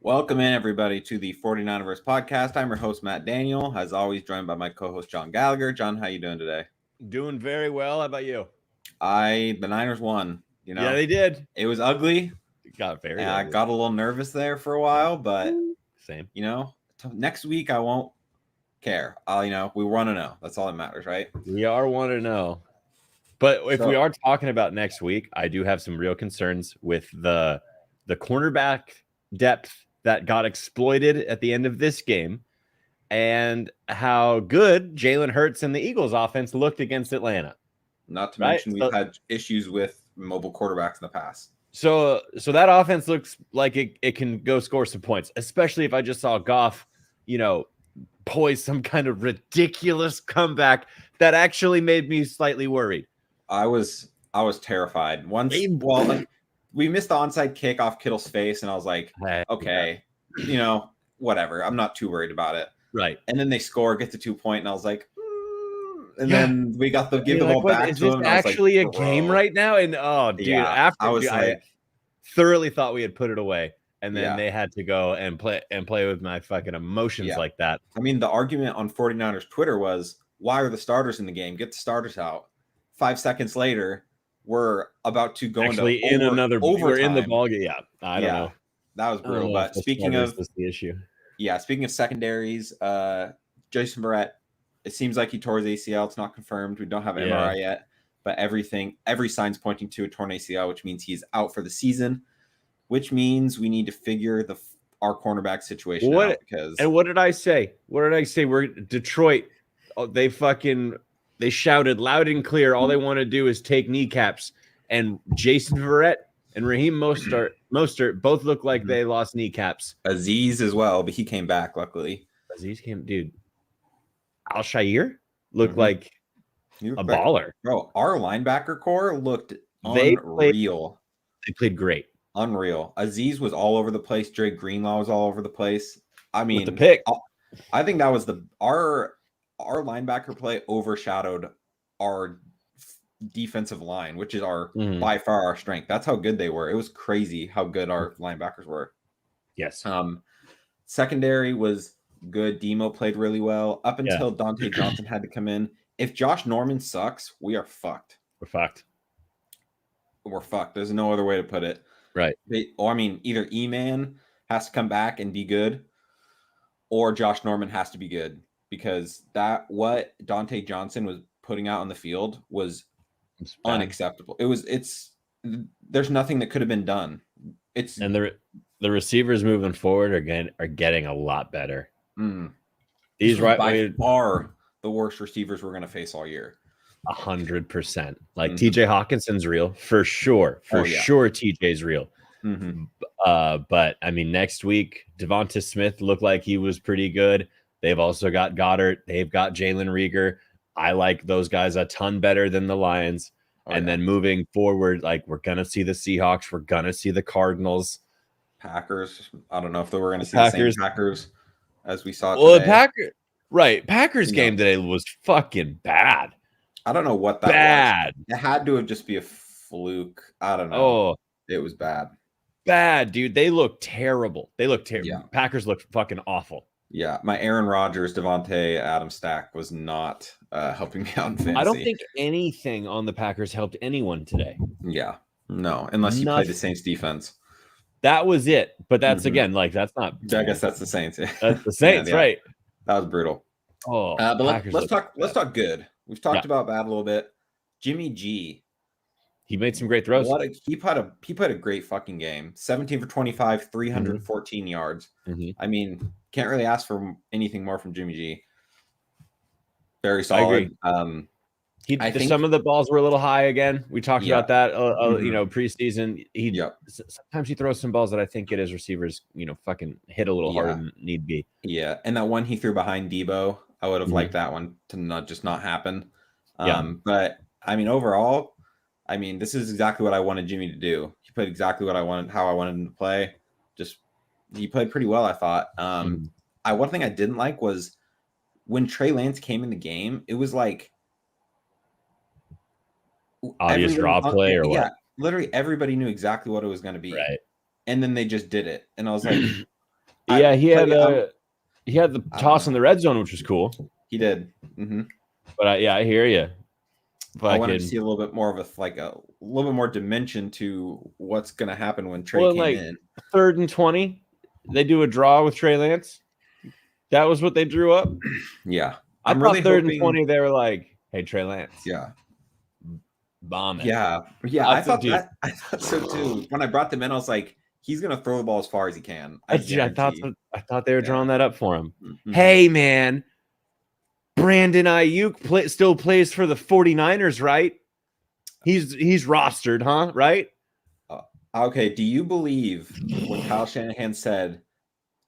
Welcome in, everybody, to the 49ers podcast. I'm your host, Matt Daniel, as always, joined by my co-host, John Gallagher. John, how you doing today? Doing very well. How about you? The Niners won. Yeah, they did. It was ugly. It got very ugly. I got a little nervous there for a while, but same. Next week I won't care. We 1-0. That's all that matters, right? We are 1-0. But if we are talking about next week, I do have some real concerns with the cornerback depth that got exploited at the end of this game and how good Jalen Hurts and the Eagles offense looked against Atlanta. Not to mention we've had issues with mobile quarterbacks in the past. So that offense looks like it can go score some points, especially if I just saw Goff, poise some kind of ridiculous comeback that actually made me slightly worried. I was terrified. We missed the onside kick off Kittle's face, and I was like, okay, whatever. I'm not too worried about it. Right. And then they score, get to 2 point, and I was like, then we got give the ball back to him. Is this actually a game right now? And I thoroughly thought we had put it away, and then they had to go and play with my fucking emotions like that. I mean, the argument on 49ers Twitter was, why are the starters in the game? Get the starters out. 5 seconds later, we're about to go into overtime. We're in the ball game. Yeah, I don't know. That was brutal. But speaking of the issue, speaking of secondaries, Jason Barrett, it seems like he tore his ACL. It's not confirmed. We don't have an MRI yet, but every sign's pointing to a torn ACL, which means he's out for the season. Which means we need to figure our cornerback situation out. And what did I say? We're Detroit. They shouted loud and clear. All they want to do is take kneecaps. And Jason Verrett and Raheem Mostert both look like they lost kneecaps. Aziz as well, but he came back, luckily. Dude. Al-Shaair looked like a baller. Bro, our linebacker core looked unreal. They played great. Unreal. Aziz was all over the place. Dre Greenlaw was all over the place. I mean, with the pick. I think that was our linebacker play overshadowed our defensive line, which is by far our strength. That's how good they were. It was crazy how good our linebackers were. Yes. Secondary was good. Demo played really well up until Dante Johnson had to come in. If Josh Norman sucks, we are fucked. We're fucked. There's no other way to put it. Right. Either E-Man has to come back and be good, or Josh Norman has to be good, because what Dante Johnson was putting out on the field was unacceptable. There's nothing that could have been done. And the receivers moving forward are getting a lot better. These by far the worst receivers we're going to face all year. 100%. Like TJ Hawkinson's real for sure. Sure, TJ's real. But I mean, next week Devonta Smith looked like he was pretty good. They've also got Goddard. They've got Jalen Reagor. I like those guys a ton better than the Lions. Then moving forward, like, we're gonna see the Seahawks. We're gonna see the Cardinals. Packers. I don't know if we're gonna see the same Packers as we saw today. The Packers game today was fucking bad. I don't know what that was. It had to have just be a fluke. I don't know. It was bad. Bad, dude. They look terrible. Yeah. Packers look fucking awful. Yeah, my Aaron Rodgers, Devontae Adams stack was not helping me out in fantasy. I don't think anything on the Packers helped anyone today. Yeah, no, unless you play the Saints defense. That was it. But that's again, like, that's not. I guess that's the Saints. That's the Saints, right? That was brutal. But let's talk good. We've talked about bad a little bit. Jimmy G. He made some great throws. He put a great fucking game. 17 for 25, 314 yards. I mean, can't really ask for anything more from Jimmy G. Very solid. I think some of the balls were a little high again. We talked about that, preseason. Sometimes he throws some balls that I think get his receivers, fucking hit a little harder than need be. Yeah, and that one he threw behind Debo, I would have liked that one to not happen. But I mean, overall, this is exactly what I wanted Jimmy to do. He played exactly what I wanted, how I wanted him to play. He played pretty well, I thought. One thing I didn't like was when Trey Lance came in the game, it was like obvious draw play or what? Yeah, literally everybody knew exactly what it was going to be. Right. And then they just did it. And I was like, Yeah, he had the toss in the red zone, which was cool. He did. Mm-hmm. But I hear you. I wanted to see a little bit more of a little bit more dimension to what's going to happen when Trey came in. 3rd and 20, they do a draw with Trey Lance. That was what they drew up. Yeah, I thought really 3rd and 20, they were like, "Hey, Trey Lance, bomb it." Yeah. I thought so too. When I brought them in, I was like, he's going to throw the ball as far as he can. I thought they were drawing that up for him. Mm-hmm. Hey, man. Brandon Ayuk still plays for the 49ers, right? He's rostered, huh? Right? Okay. Do you believe what Kyle Shanahan said?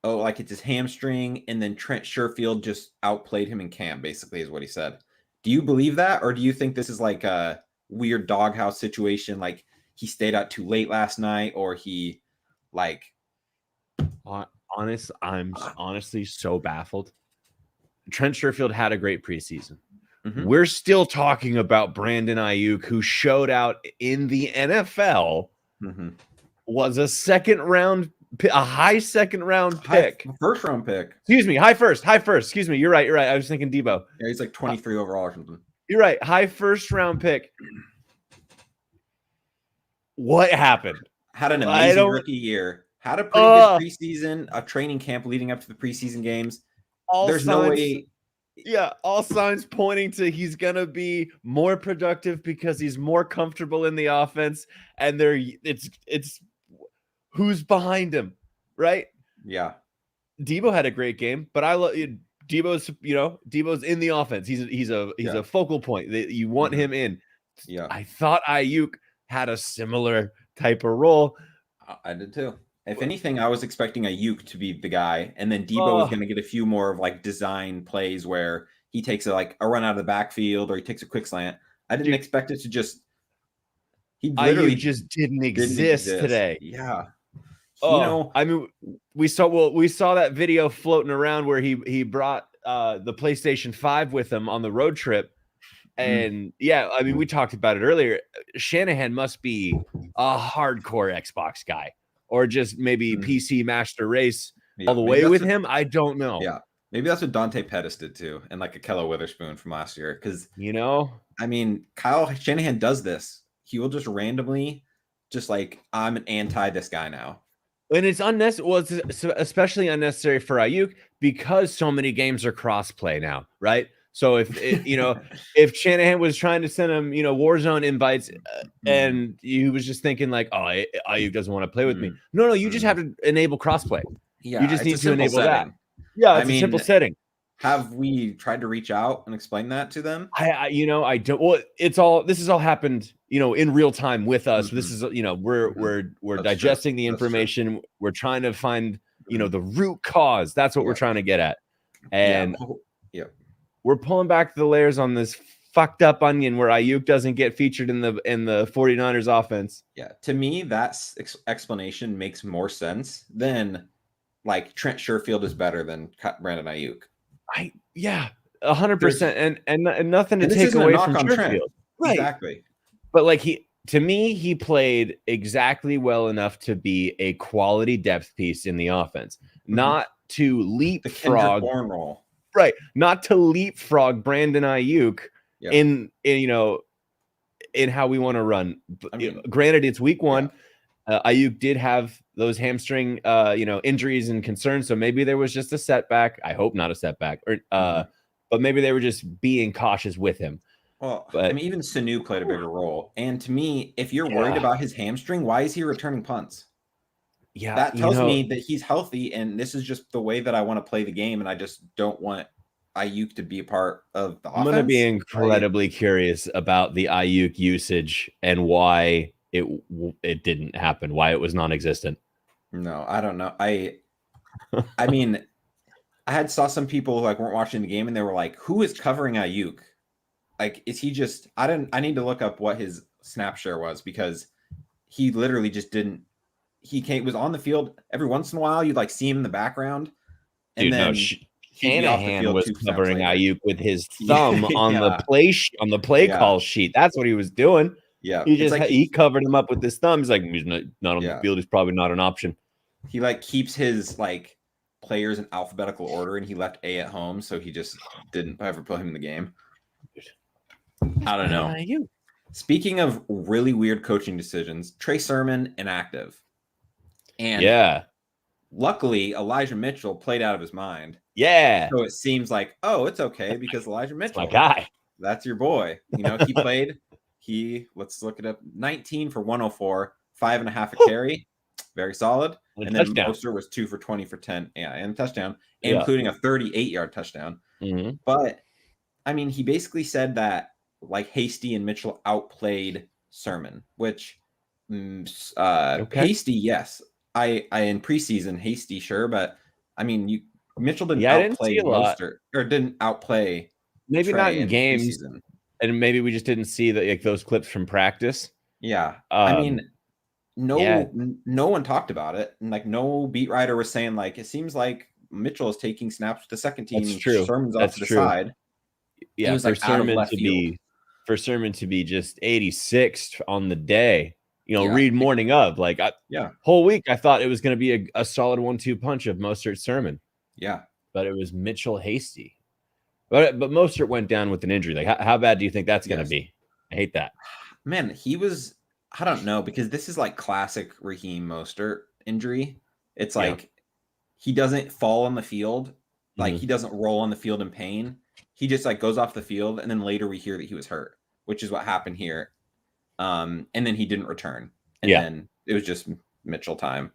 Oh, like it's his hamstring, and then Trent Sherfield just outplayed him in camp, basically, is what he said. Do you believe that, or do you think this is like a weird doghouse situation? Like he stayed out too late last night, or he like... I'm honestly so baffled. Trent Sherfield had a great preseason. Mm-hmm. We're still talking about Brandon Ayuk, who showed out in the NFL, was a high second round pick. First round pick. Excuse me, high first. Excuse me, you're right. I was thinking Debo. Yeah, he's like 23 overall or something. You're right, high first round pick. What happened? Had an amazing rookie year. Had a pretty good preseason, a training camp leading up to the preseason games. There's no way. Yeah, all signs pointing to he's gonna be more productive because he's more comfortable in the offense, and it's who's behind him, right? Yeah, Debo had a great game, but I love Debo's in the offense. He's a focal point. You want him in. Yeah, I thought Ayuk had a similar type of role. I did too. If anything, I was expecting Ayuk to be the guy, and then Debo was going to get a few more of like design plays where he takes a run out of the backfield or he takes a quick slant. I didn't expect it to just. He literally just didn't exist today. Yeah. I mean, we saw that video floating around where he brought the PlayStation 5 with him on the road trip. And I mean, we talked about it earlier. Shanahan must be a hardcore Xbox guy. Or just maybe PC Master Race all the way with him. I don't know. Yeah. Maybe that's what Dante Pettis did too. And like Akello Witherspoon from last year. Because, I mean, Kyle Shanahan does this. He will just randomly I'm an anti this guy now. And it's unnecessary. Well, it's especially unnecessary for Ayuk because so many games are crossplay now, right? So if Shanahan was trying to send him, Warzone invites, and he was just thinking like, oh, Ayuk doesn't want to play with me. No, you just have to enable crossplay. Yeah, you just need to enable that. Yeah, it's a simple setting. Have we tried to reach out and explain that to them? I don't. Well, this has all happened, in real time with us. This is, we're That's digesting true. the information. We're trying to find, the root cause. That's what we're trying to get at. And we're pulling back the layers on this fucked up onion where Ayuk doesn't get featured in the 49ers offense. Yeah, to me, that explanation makes more sense than like Trent Sherfield is better than Brandon Ayuk. 100%, and nothing to take away from Sherfield. Right, exactly. But to me, he played exactly well enough to be a quality depth piece in the offense, not to leapfrog. Right, not to leapfrog Brandon Ayuk in how we want to run. Granted, it's week one. Ayuk did have those hamstring, injuries and concerns, so maybe there was just a setback. I hope not a setback, or but maybe they were just being cautious with him. Well, even Sanu played a bigger role. And to me, if you're worried about his hamstring, why is he returning punts? Yeah, that tells me that he's healthy, and this is just the way that I want to play the game, and I just don't want Ayuk to be a part of the offense. I'm going to be incredibly curious about the Ayuk usage and why it didn't happen, why it was non-existent. No, I don't know. I mean, I saw some people who weren't watching the game, and they were like, "Who is covering Ayuk? Like, is he just?" I need to look up what his snap share was because he literally just didn't. He was on the field every once in a while. You'd see him in the background, and then Shanahan was covering Ayuk with his thumb on the play call sheet. That's what he was doing. Yeah, he covered him up with his thumb. He's like, he's not on the field. He's probably not an option. He keeps his players in alphabetical order, and he left A at home, so he just didn't ever put him in the game. I don't know. Speaking of really weird coaching decisions, Trey Sermon inactive. And luckily, Elijah Mitchell played out of his mind. Yeah. So it seems like, oh, it's okay because Elijah Mitchell. That's my guy. That's your boy. You know, he played. Let's look it up. 19 for 104, 5.5 a carry. Very solid. And then Mostert was 2 for 20 for 10. Yeah, and a touchdown, including a 38-yard touchdown. Mm-hmm. But, I mean, he basically said that, like, Hasty and Mitchell outplayed Sermon, which Hasty, yes. I in preseason, Hasty, sure. But, I mean, Mitchell didn't outplay Mostert, or didn't outplay maybe Trey not in games. Preseason. And maybe we just didn't see those clips from practice. Yeah. I mean, no one talked about it. And like no beat writer was saying like it seems like Mitchell is taking snaps with the second team. That's true. Sermon's off to the side. Yeah, was like Sermon to be just 86th on the day. You know, read morning of like whole week I thought it was going to be a solid 1-2 punch of Mostert Sermon. Yeah. But it was Mitchell Hasty. But Mostert went down with an injury. Like, how bad do you think that's going to be? I hate that. Man, he was, I don't know, because this is like classic Raheem Mostert injury. It's like he doesn't fall on the field. Like, he doesn't roll on the field in pain. He just, like, goes off the field, and then later we hear that he was hurt, which is what happened here. And then he didn't return. And then it was just Mitchell time.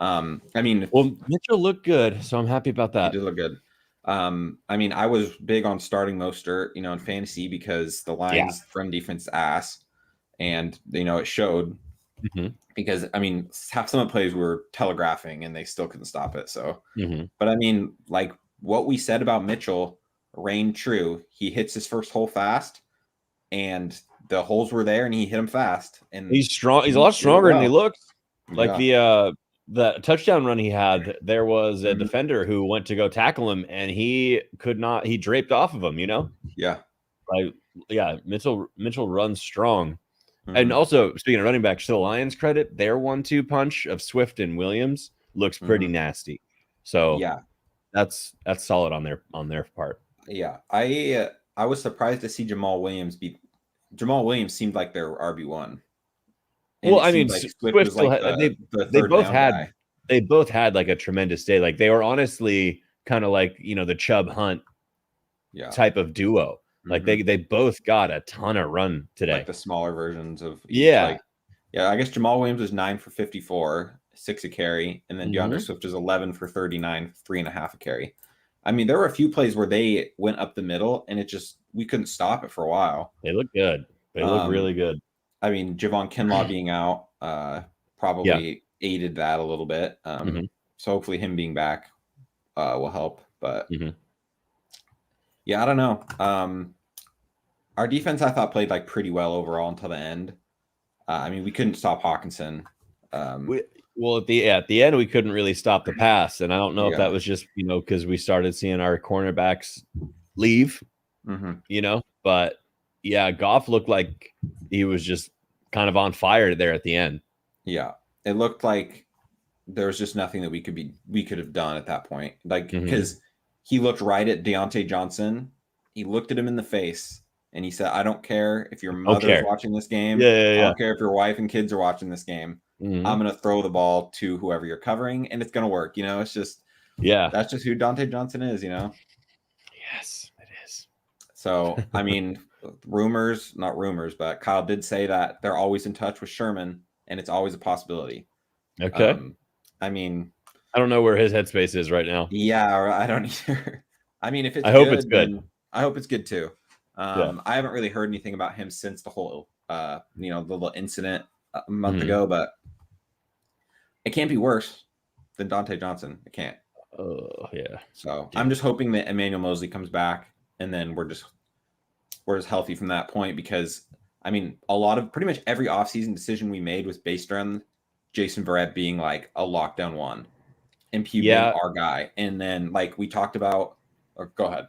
I mean... Well, Mitchell looked good, so I'm happy about that. He did look good. I mean, I was big on starting Mostert, you know, in fantasy because the Lions' run defense ass, and you know it showed. Because I mean, half some of the plays were telegraphing, and they still couldn't stop it. So, but I mean, like what we said about Mitchell reigned true. He hits his first hole fast, and the holes were there, and he hit them fast. And he's strong. He's a lot stronger than he looks. Like the touchdown run he had, there was a defender who went to go tackle him, and he could not. He draped off of him. You know. Mitchell runs strong, and also speaking of running backs, to the Lions' credit, their 1-2 punch of Swift and Williams looks pretty nasty. So that's solid on their part. Yeah, I was surprised to see Jamal Williams be. Jamal Williams seemed like their RB1. Well, I mean, like Swift still they both had like a tremendous day. Like they were honestly kind of like, you know, the Chubb Hunt type of duo. Like they both got a ton of run today. Like the smaller versions of I guess Jamal Williams was 9 for 54, 6 a carry, and then DeAndre Swift was 11 for 39, 3.5 a carry. I mean, there were a few plays where they went up the middle, and we couldn't stop it for a while. They look good. They look really good. I mean, Javon Kinlaw being out probably aided that a little bit. So hopefully him being back will help. But I don't know. Our defense, I thought, played like pretty well overall until the end. I mean, we couldn't stop Hawkinson. Well, at the end, we couldn't really stop the pass, and I don't know if that was just because we started seeing our cornerbacks leave, but. Yeah, Goff looked like he was just kind of on fire there at the end. Yeah, it looked like there was just nothing that we could have done at that point. Like because he looked right at Deontay Johnson, he looked at him in the face, and he said, "I don't care if your mother's watching this game. I don't care if your wife and kids are watching this game. I'm gonna throw the ball to whoever you're covering, and it's gonna work." You know, it's just that's just who Deontay Johnson is. You know. Yes, it is. So I mean. Not rumors, but Kyle did say that they're always in touch with Sherman, and it's always a possibility. Okay. I mean, I don't know where his headspace is right now. Yeah, I don't either. I mean, if it's I hope it's good. I hope it's good too. I haven't really heard anything about him since the whole, the little incident a month ago, but it can't be worse than Deontay Johnson. It can't. Oh, yeah. So I'm just hoping that Emmanuel Mosley comes back, and then we're as healthy from that point, because I mean, pretty much every offseason decision we made was based around Jason Verrett being like a lockdown one and Pugh being our guy. And then like we talked about, or go ahead.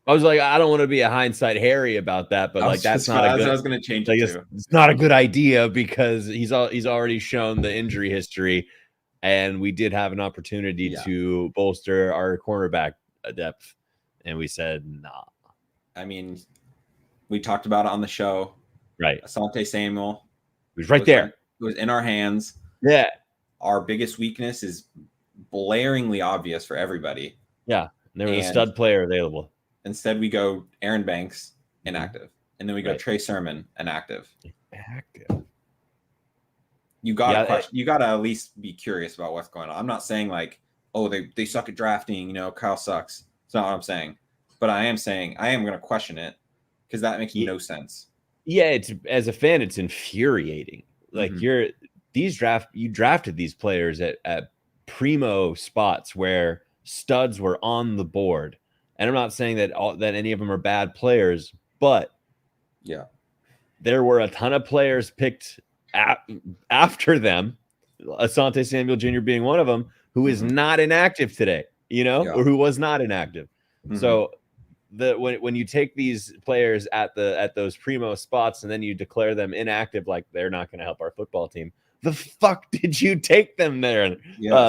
I was like, I don't want to be a hindsight Harry about that, but like that's not a good. I was going to change it too. It's not a good idea because he's already shown the injury history. and we did have an opportunity to bolster our cornerback depth, and we said, nah. I mean, we talked about it on the show. Right. Asante Samuel. It was right there. It was in our hands. Yeah. Our biggest weakness is blaringly obvious for everybody. Yeah. There was a stud player available. Instead, we go Aaron Banks, inactive. And then we go Trey Sermon, inactive. You got to at least be curious about what's going on. I'm not saying like, oh, they suck at drafting, you know, Kyle sucks. It's not what I'm saying. But I am saying I am going to question it because that makes no sense. Yeah, it's as a fan, it's infuriating. Like you drafted these players at primo spots where studs were on the board. And I'm not saying that any of them are bad players, but there were a ton of players picked after them, Asante Samuel Jr. being one of them, who is not inactive today, you know, or who was not inactive. So when you take these players at those primo spots and then you declare them inactive, like they're not going to help our football team, the fuck did you take them there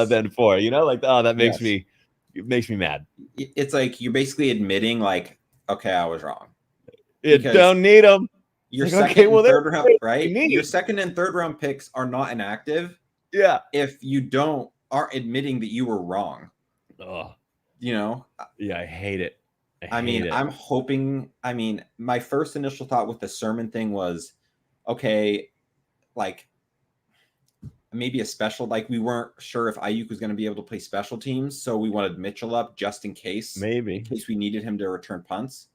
then for? You know, like, oh, that makes me mad. It's like you're basically admitting, like, okay, I was wrong. You don't need them. Your second and third round, right? Your second and third round picks are not inactive. Yeah. If you aren't admitting that you were wrong. Oh. You know? Yeah, I hate it. I'm hoping. I mean, my first initial thought with the Sermon thing was, okay, like maybe a special. Like we weren't sure if Ayuk was going to be able to play special teams, so we wanted Mitchell up just in case. Maybe in case we needed him to return punts.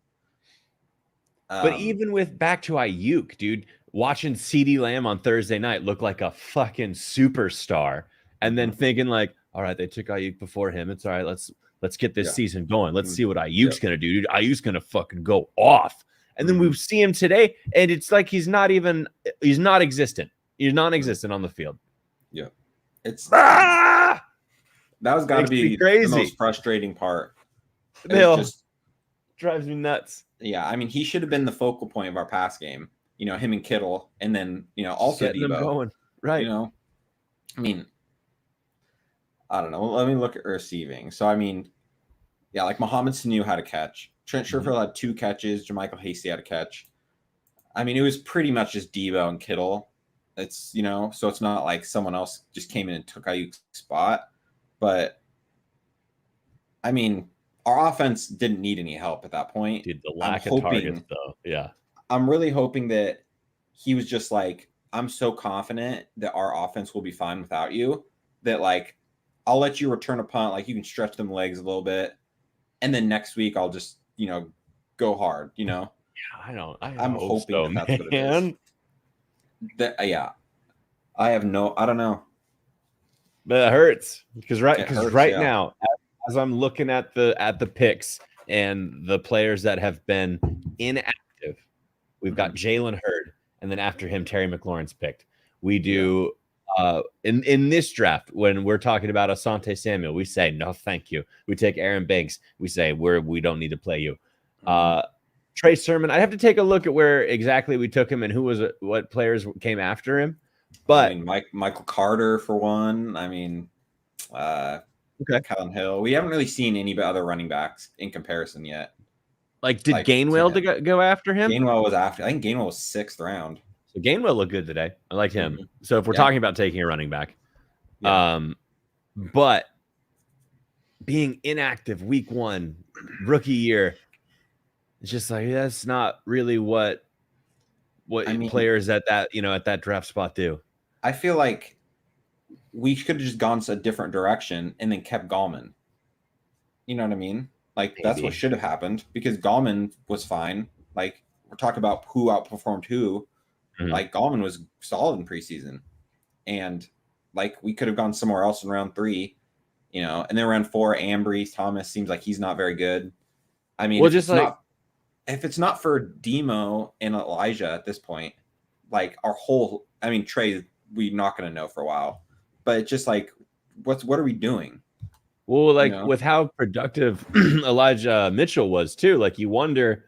But even with back to Ayuk, dude, watching CeeDee Lamb on Thursday night look like a fucking superstar, and then thinking like, all right, they took Ayuk before him. It's all right. Let's get this season going. Let's see what Ayuk's going to do, dude. Ayuk's going to fucking go off. And then we see him today, and it's like he's not existent. He's non-existent on the field. Yeah. That was got to be crazy. The most frustrating part. It just drives me nuts. Yeah, I mean, he should have been the focal point of our pass game. You know, him and Kittle, and then, you know, also getting Debo. Them going. Right. You know, I mean, I don't know. Let me look at receiving. So, I mean, yeah, like Mohamed Sanu had a catch. Trent Sherfield had 2 catches. JaMychal Hasty had a catch. I mean, it was pretty much just Debo and Kittle. It's, you know, so it's not like someone else just came in and took Ayuk's spot. But, I mean, our offense didn't need any help at that point. Dude, the lack of targets, though. Yeah. I'm really hoping that he was just like, I'm so confident that our offense will be fine without you that, like, I'll let you return a punt. Like, you can stretch them legs a little bit. And then next week, I'll just, you know, go hard, you know? Yeah, I'm hoping so, that's what it is. I don't know. But it hurts because right now, as I'm looking at the picks and the players that have been inactive, we've got Jalen Hurd, and then after him, Terry McLaurin's picked. We do in this draft when we're talking about Asante Samuel, we say no, thank you. We take Aaron Banks, we say we don't need to play you. Trey Sermon, I'd have to take a look at where exactly we took him and what players came after him. But I mean, Michael Carter for one. I mean, Kellen Hill. We haven't really seen any other running backs in comparison yet. Like, did Gainwell go after him? Gainwell was after. I think Gainwell was 6th round. So Gainwell looked good today. I like him. So if we're talking about taking a running back, but being inactive week 1, rookie year, it's just like that's not really what players at that draft spot do. I feel like we could have just gone a different direction and then kept Gallman. You know what I mean? Like, maybe. That's what should have happened because Gallman was fine. Like, we're talking about who outperformed who. Like, Gallman was solid in preseason. And, like, we could have gone somewhere else in round 3, you know. And then round 4, Ambry Thomas seems like he's not very good. I mean, if it's not for Demo and Elijah at this point, like, Trey, we're not going to know for a while. But it's just like, what are we doing? Well, like, with how productive Elijah Mitchell was too, like, you wonder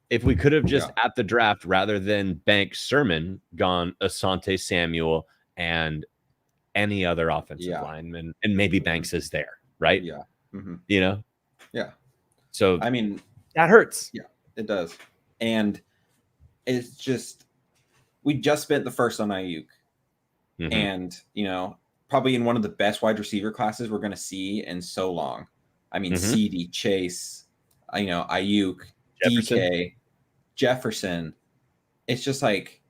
if we could have just at the draft, rather than bank Sermon, gone Asante Samuel and any other offensive lineman, and maybe Banks is there, right? Yeah. You know? Yeah. So I mean, that hurts. Yeah, it does. And it's just, we just spent the first on Ayuk. And, probably in one of the best wide receiver classes we're going to see in so long. I mean, CD, Chase, Ayuk, DK, Jefferson. It's just like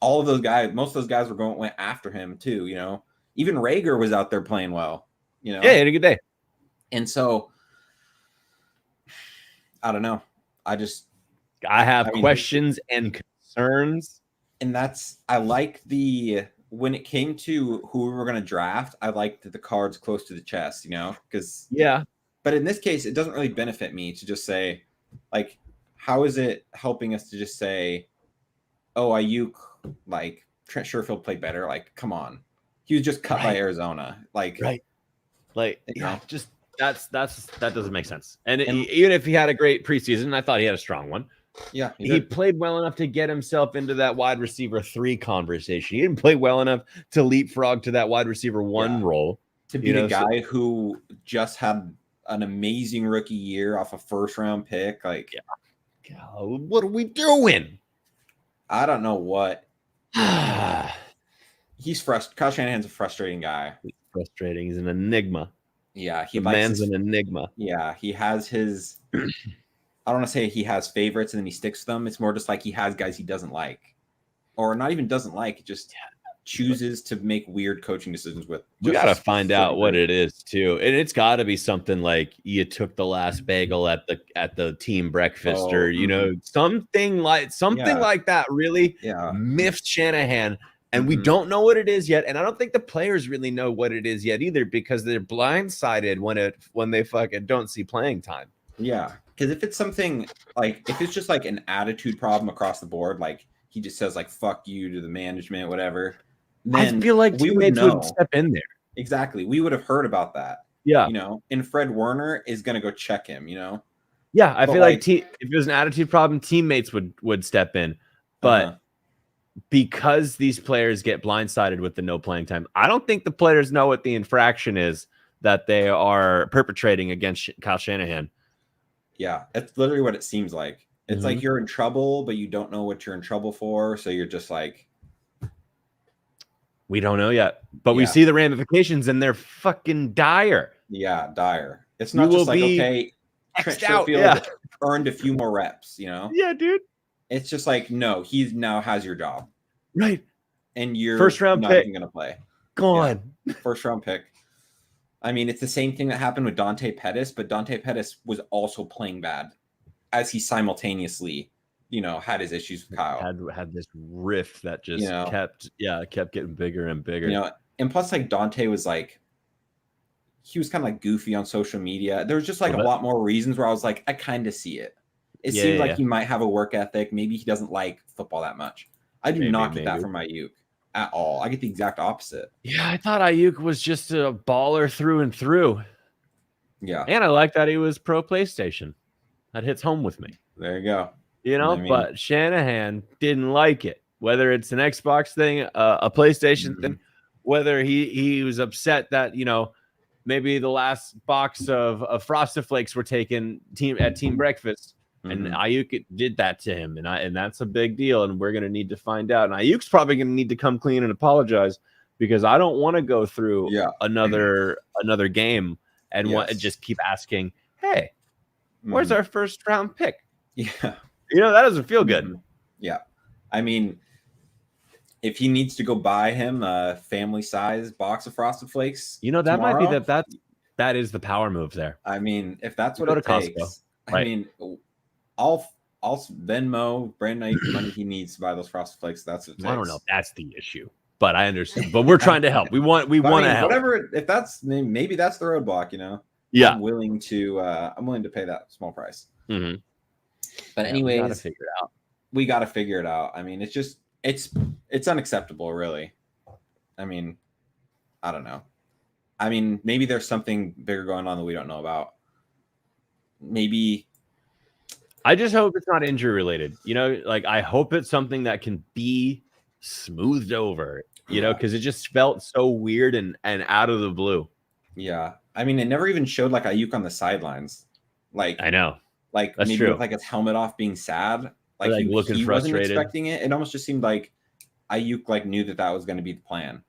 all of those guys, most of those guys went after him too, Even Rager was out there playing well, Yeah, he had a good day. And so, I don't know. I have questions and concerns. And I like when it came to who we were going to draft, I liked the cards close to the chest, because but in this case, it doesn't really benefit me to just say, like, how is it helping us to just say, oh, Ayuk, like, Trent Sherfield played better? Like, come on. He was just cut by Arizona. Like, just that doesn't make sense. And even if he had a great preseason, I thought he had a strong one. Yeah, he played well enough to get himself into that wide receiver 3 conversation. He didn't play well enough to leapfrog to that wide receiver 1 role. To be the guy who just had an amazing rookie year off a first-round pick. Like, what are we doing? I don't know what. He's frustrated. Kyle Shanahan's a frustrating guy. He's frustrating. He's an enigma. Yeah, the man's an enigma. Yeah, he has his. I don't want to say he has favorites and then he sticks with them. It's more just like he has guys he doesn't like, or not even doesn't like. Just chooses to make weird coaching decisions with. We got to find out what it is too, and it's got to be something like you took the last bagel at the team breakfast, or something like that. Really miffed Shanahan. And we don't know what it is yet. And I don't think the players really know what it is yet either, because they're blindsided when they fucking don't see playing time. Yeah. Because if it's something like, if it's just like an attitude problem across the board, like he just says like, fuck you to the management, whatever. Then I feel like we would step in there. Exactly. We would have heard about that. Yeah. And Fred Warner is going to go check him, Yeah. I feel like if it was an attitude problem, teammates would step in. But because these players get blindsided with the no playing time, I don't think the players know what the infraction is that they are perpetrating against Kyle Shanahan. Yeah, that's literally what it seems like. It's like you're in trouble, but you don't know what you're in trouble for. So you're just like, we don't know yet, but we see the ramifications and they're fucking dire. Yeah, dire. It's not just like, okay, Trent Sherfield earned a few more reps, Yeah, dude. It's just like, no, he now has your job. Right. And you're first round not pick. even going to play. Gone. Yeah. First round pick. I mean, it's the same thing that happened with Dante Pettis, but Dante Pettis was also playing bad as he simultaneously, had his issues with Kyle. Had this rift that just kept getting bigger and bigger. And plus, like, Dante was like, he was kind of like goofy on social media. There was just like a lot more reasons where I was like, I kind of see it. It seems like he might have a work ethic. Maybe he doesn't like football that much. I do not get that from Ayuk at all. I get the exact opposite. Yeah, I thought Ayuk was just a baller through and through. Yeah. And I like that he was pro PlayStation. That hits home with me. There you go. But Shanahan didn't like it. Whether it's an Xbox thing, a PlayStation thing, whether he was upset that, maybe the last box of Frosted Flakes were taken at team breakfast. And Ayuk did that to him, and that's a big deal, and we're going to need to find out. And Ayuk's probably going to need to come clean and apologize, because I don't want to go through another game and just keep asking, hey, where's our first round pick? Yeah. That doesn't feel good. Yeah. I mean, if he needs to go buy him a family size box of Frosted Flakes, that might be that is the power move there. I mean, if that's what it takes, Costco. Right. I mean, I'll Venmo Brandon Ayuk the money he needs to buy those Frosted Flakes. That's what it takes. I don't know if that's the issue, but I understand. But we're trying to help. We want to help. Whatever. If that's maybe that's the roadblock. Yeah. I'm willing to pay that small price. Mm-hmm. But anyways, we got to figure it out. I mean, it's unacceptable, really. I mean, I don't know. I mean, maybe there's something bigger going on that we don't know about. Maybe. I just hope it's not injury related. I hope it's something that can be smoothed over. you know, because it just felt so weird and out of the blue. Yeah. I mean, it never even showed like Ayuk on the sidelines. Like, I know. Like That's maybe true. with like his helmet off being sad. Like, like looking he wasn't frustrated. expecting it. It almost just seemed like Ayuk like knew that was going to be the plan.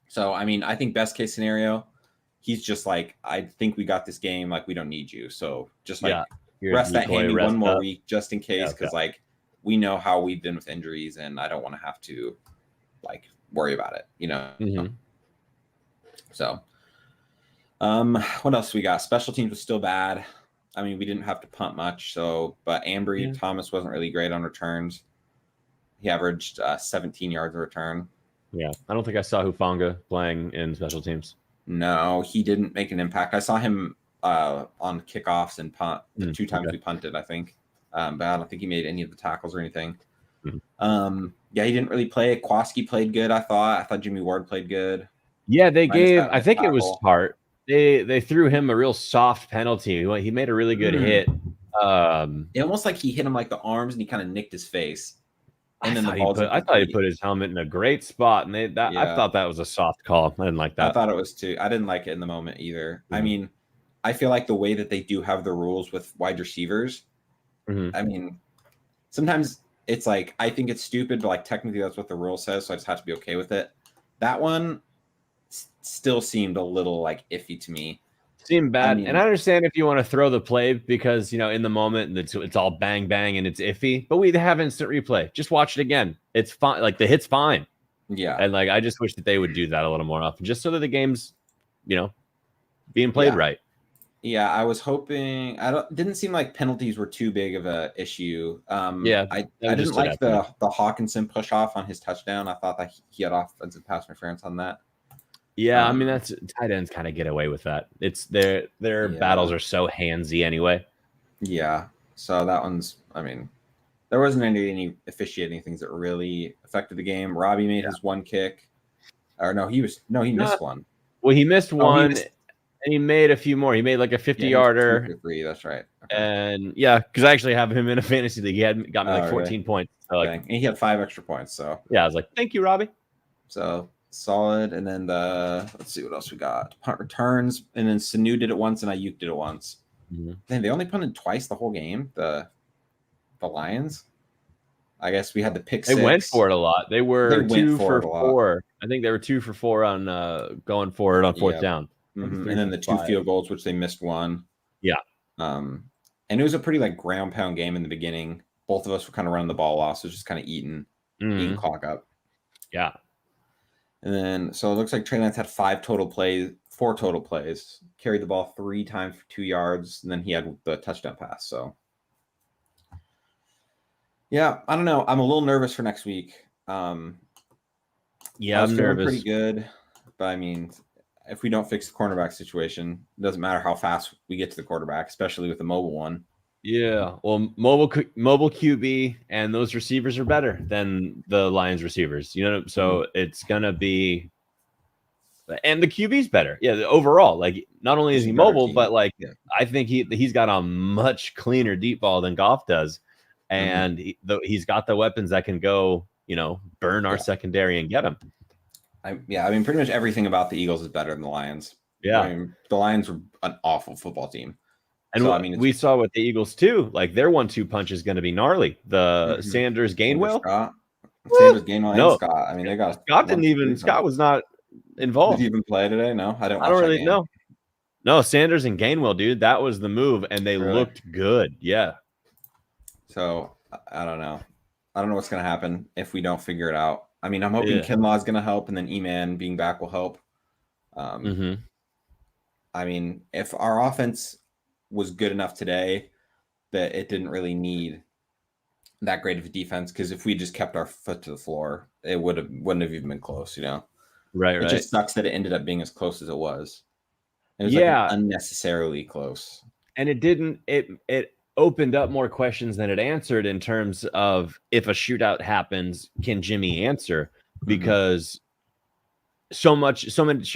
So, I mean, I think best case scenario, he's just like, I think we got this game. Like, we don't need you. So just like rest that hammy one more week just in case. Because like we know how we've been with injuries and I don't want to have to like worry about it, you know? So, what else we got? Special teams was still bad. I mean, we didn't have to punt much. So, but Ambry Thomas wasn't really great on returns. He averaged 17 yards a return. Yeah, I don't think I saw Hufanga playing in special teams. No, he didn't make an impact. I saw him on kickoffs and punt the 2 times we punted, I think. But I don't think he made any of the tackles or anything. Yeah, he didn't really play. Kwaski played good, I thought. I thought Jimmy Ward played good. Yeah, they gave, I think it was Hart. They threw him a real soft penalty. He made a really good hit. It almost like he hit him like the arms and he kind of nicked his face. And then I thought he put his helmet in a great spot, and I thought that was a soft call. I didn't like that. I thought it was too. I didn't like it in the moment either. I mean, I feel like the way that they do have the rules with wide receivers. I mean, sometimes it's like I think it's stupid, but like technically that's what the rule says, so I just have to be okay with it. That one still seemed a little like iffy to me. Seemed bad, and I understand if you want to throw the play because you know in the moment it's all bang bang and it's iffy. But we have instant replay. Just watch it again. It's fine. Like the hit's fine. Yeah, and like I just wish that they would do that a little more often, just so that the game's, you know, being played right. Yeah, I was hoping. Didn't seem like penalties were too big of a issue. I didn't like the Hawkinson push off on his touchdown. I thought that he had offensive pass interference on that. Yeah, I mean that's tight ends kind of get away with that. It's their battles are so handsy anyway. Yeah, so that one's. I mean, there wasn't any officiating things that really affected the game. Robbie made his one kick, or no, he missed one. Well, he missed one, and he made a few more. He made like a 50-yarder. 3. That's right. Okay. And yeah, because I actually have him in a fantasy league. He got me like 14 points. So like, and he had 5 extra points. So yeah, I was like, thank you, Robbie. So. Solid, and then let's see what else we got. Punt returns, and then Sanu did it once, and Ayuk did it once. Then they only punted twice the whole game. The Lions. I guess we had the pick 6. They went for it a lot. They were 2 for 4. I think they were 2 for 4 on going for it on 4th down. And then the 2 field goals, which they missed one. Yeah. And it was a pretty like ground pound game in the beginning. Both of us were kind of running the ball off, so just kind of eating clock up. Yeah. And then, so it looks like Trey Lance had 4 total plays, carried the ball 3 times for 2 yards, and then he had the touchdown pass. So, yeah, I don't know. I'm a little nervous for next week. Yeah, I'm nervous. Pretty good, but I mean, if we don't fix the cornerback situation, it doesn't matter how fast we get to the quarterback, especially with the mobile one. Yeah, well, mobile QB and those receivers are better than the Lions receivers, you know. So it's gonna be, and the QB's better. Yeah, overall, like not only is he mobile, but like I think he's got a much cleaner deep ball than Goff does, and he's got the weapons that can go, you know, burn our secondary and get him. I mean, pretty much everything about the Eagles is better than the Lions. Yeah, I mean, the Lions were an awful football team. And so, I mean, we saw with the Eagles too. Like their 1-2 punch is going to be gnarly. The Sanders Gainwell, Sanders Gainwell, and Scott. I mean, they got Scott didn't even. Scott was not involved. Did he even play today? No, I don't really know. No, Sanders and Gainwell, dude. That was the move, and they looked good. Yeah. So I don't know. I don't know what's going to happen if we don't figure it out. I mean, I'm hoping Kinlaw is going to help, and then E-Man being back will help. I mean, if our offense was good enough today that it didn't really need that great of a defense, because if we just kept our foot to the floor, it wouldn't have even been close, you know. Right. It just sucks that it ended up being as close as it was. It was like unnecessarily close. And it didn't. It opened up more questions than it answered in terms of if a shootout happens, can Jimmy answer? Because so much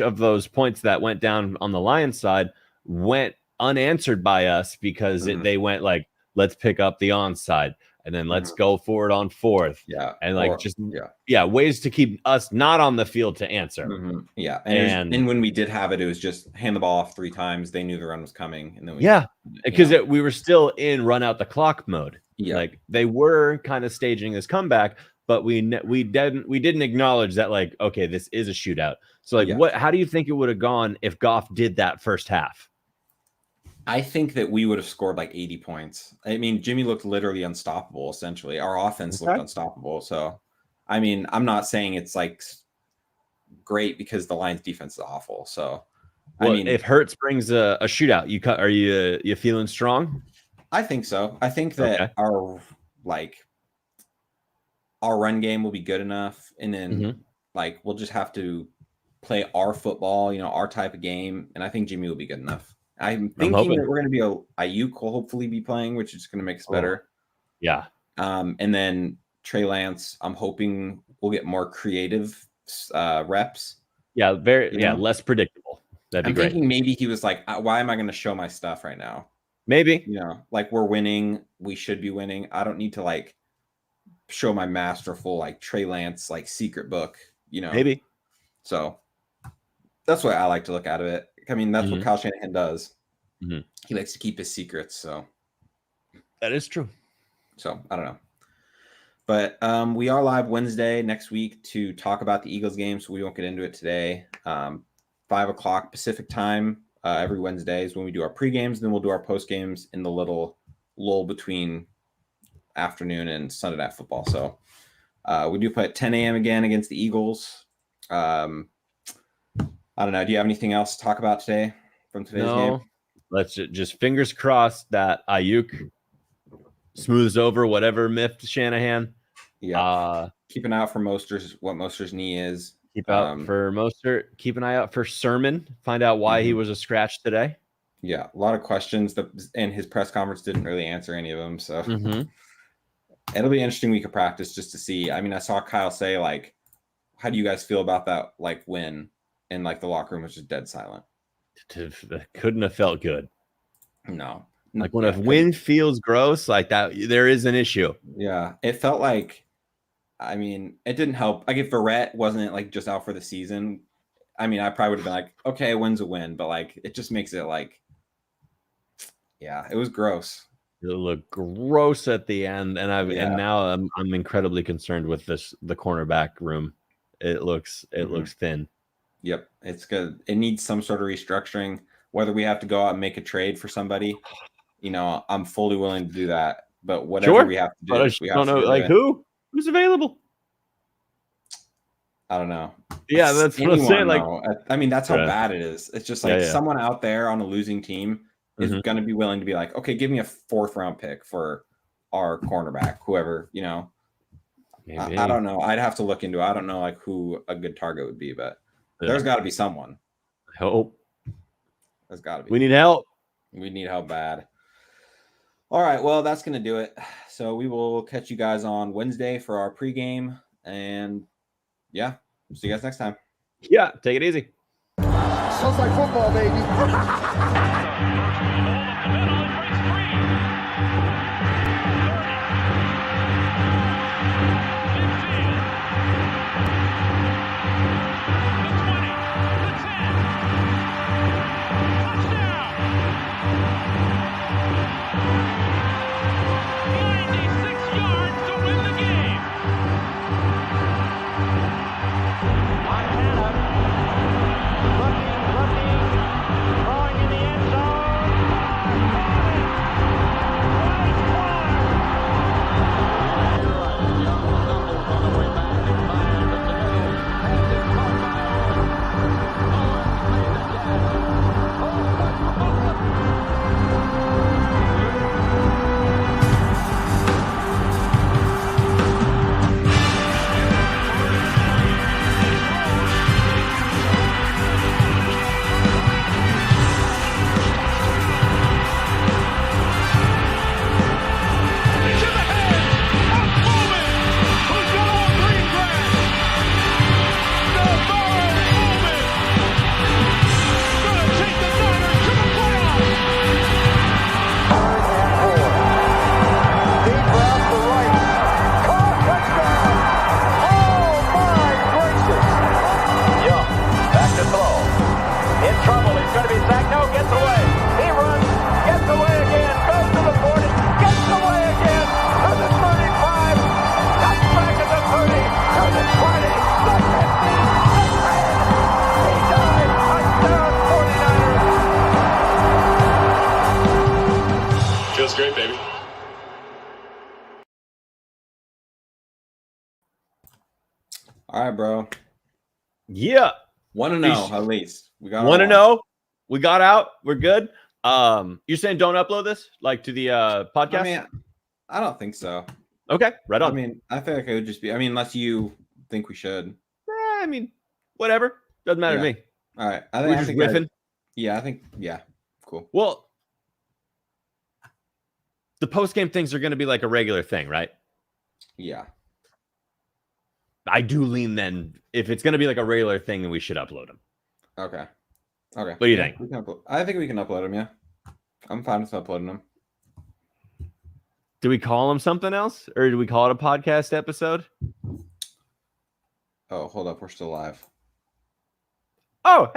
of those points that went down on the Lions side went unanswered by us because they went like, let's pick up the onside. and then let's go for it on 4th. Yeah. And like ways to keep us not on the field to answer. Yeah. And when we did have it, it was just hand the ball off 3 times. They knew the run was coming, and then because we were still in run out the clock mode. Yeah. Like they were kind of staging this comeback, but we didn't acknowledge that, like, okay, this is a shootout. So like how do you think it would have gone if Goff did that first half? I think that we would have scored like 80 points. I mean, Jimmy looked literally unstoppable, essentially. Our offense looked unstoppable. So, I mean, I'm not saying it's like great because the Lions defense is awful. So, I mean, if Hurts brings a shootout, are you feeling strong? I think so. I think that our run game will be good enough, and then like we'll just have to play our football, our type of game, and I think Jimmy will be good enough. I'm thinking that we're going to be Ayuk will hopefully be playing, which is going to make us better. Yeah. And then Trey Lance, I'm hoping we'll get more creative reps. Yeah, less predictable. That'd be great. I'm thinking maybe he was like, why am I going to show my stuff right now? Maybe. Like we're winning. We should be winning. I don't need to like show my masterful like Trey Lance like secret book, Maybe. So that's what I like to look out of it. I mean, that's what Kyle Shanahan does. He likes to keep his secrets. So that is true. So I don't know. But we are live Wednesday next week to talk about the Eagles game, so we won't get into it today. 5:00 Pacific time every Wednesday is when we do our pre-games. Then we'll do our post-games in the little lull between afternoon and Sunday Night Football. So we do play at 10 a.m. again against the Eagles. I don't know. Do you have anything else to talk about today from today's game? Let's just fingers crossed that Ayuk smooths over whatever miffed Shanahan. Yeah. Keep an eye out for what Mostert's knee is. Keep out for Mostert. Keep an eye out for Sermon. Find out why he was a scratch today. Yeah, a lot of questions. And his press conference didn't really answer any of them. So it'll be an interesting week of practice just to see. I mean, I saw Kyle say, like, how do you guys feel about that, like, win? And, like, the locker room was just dead silent. Couldn't have felt good. No. Like, when a win feels gross like that, there is an issue. Yeah. It felt like, I mean, it didn't help. Like, if Barrett wasn't, like, just out for the season, I mean, I probably would have been like, okay, a win's a win. But, like, it just makes it, like, yeah, it was gross. It looked gross at the end. And now I'm incredibly concerned with the cornerback room. It looks thin. Yep, it's good. It needs some sort of restructuring. Whether we have to go out and make a trade for somebody, I'm fully willing to do that. But whatever we have to do, we don't know, like, who's available. I don't know. Yeah, that's what I'm saying. Like, I mean, that's how bad it is. It's just like someone out there on a losing team is going to be willing to be like, okay, give me a 4th round pick for our cornerback, whoever. I don't know. I'd have to look into it. I don't know like who a good target would be, but. There's got to be someone. I hope. There's got to be. We need help. We need help bad. All right. Well, that's going to do it. So we will catch you guys on Wednesday for our pregame. And yeah, see you guys next time. Yeah. Take it easy. Sounds like football, baby. Looking, throwing in the end zone. gets away. He runs, gets away again, goes to the 40, gets away again to the 35, cuts back at the 30, to the 20, the 15, the 10. He died. Touchdown 49ers. Feels great, baby. All right, bro. Yeah. 1-0 at least. We got 1-0. We got out. We're good. You're saying don't upload this like to the podcast? I mean, I don't think so. Okay, right on. I mean, I feel like it would just be. I mean, unless you think we should. I mean, whatever. Doesn't matter to me. All right. We're just riffing. Yeah, I think. Yeah, cool. Well, the post-game things are going to be like a regular thing, right? Yeah. I do lean then. If it's going to be like a regular thing, then we should upload them. Okay. What do you think? I think we can upload them, yeah. I'm fine with uploading them. Do we call them something else? Or do we call it a podcast episode? Oh, hold up. We're still live. Oh, hey.